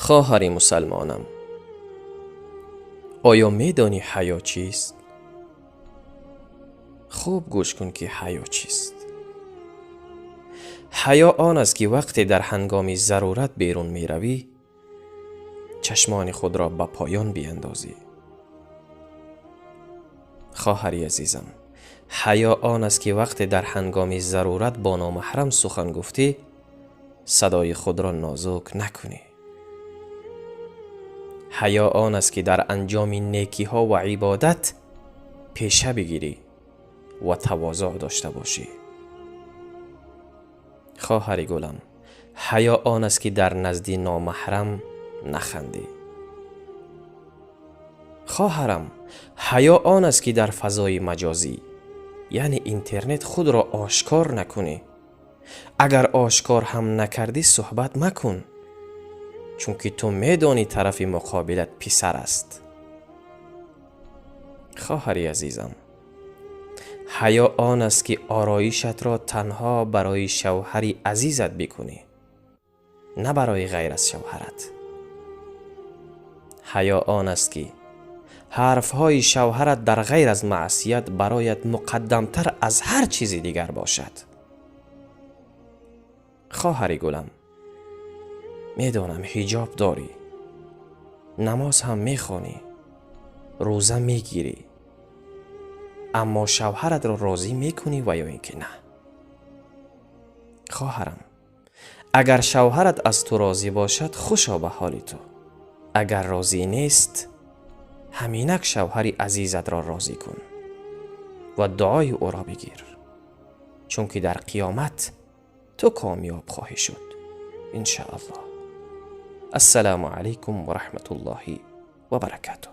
خواهر مسلمانم، آیا میدانی حیا چیست؟ خوب گوش کن که حیا چیست. حیا آن است که وقتی در هنگام ضرورت بیرون می روی چشمان خود را به پایان بیندازی. خواهری عزیزم، حیا آن است که وقتی در هنگام ضرورت با نامحرم سخن گفتی صدای خود را نازک نکنی. حیا آن است که در انجام نیکی ها و عبادت پیشه بگیری و تواضع داشته باشی. خواهر گلم، حیا آن است که در نزد نامحرم نخندی. خواهرم، حیا آن است که در فضای مجازی یعنی اینترنت خود را آشکار نکنی. اگر آشکار هم نکردی صحبت مکن، چون که تو میدانی طرف مقابلت پسر است. خواهری عزیزم، حیا آن است که آرایشت را تنها برای شوهری عزیزت بکنی، نه برای غیر از شوهرت. حیا آن است که حرفهای شوهرت در غیر از معصیت برایت مقدمتر از هر چیز دیگر باشد. خواهر گلم، میدانم حجاب داری، نماز هم میخوانی، روزه میگیری، اما شوهرت را راضی میکنی و یا اینکه نه؟ خواهرم، اگر شوهرت از تو راضی باشد خوشا به حال تو، اگر راضی نیست همینک شوهری عزیزت را راضی کن و دعای او را بگیر، چون که در قیامت تو کامیاب خواهی شد ان شاء الله. السلام علیکم و رحمت الله و برکاته.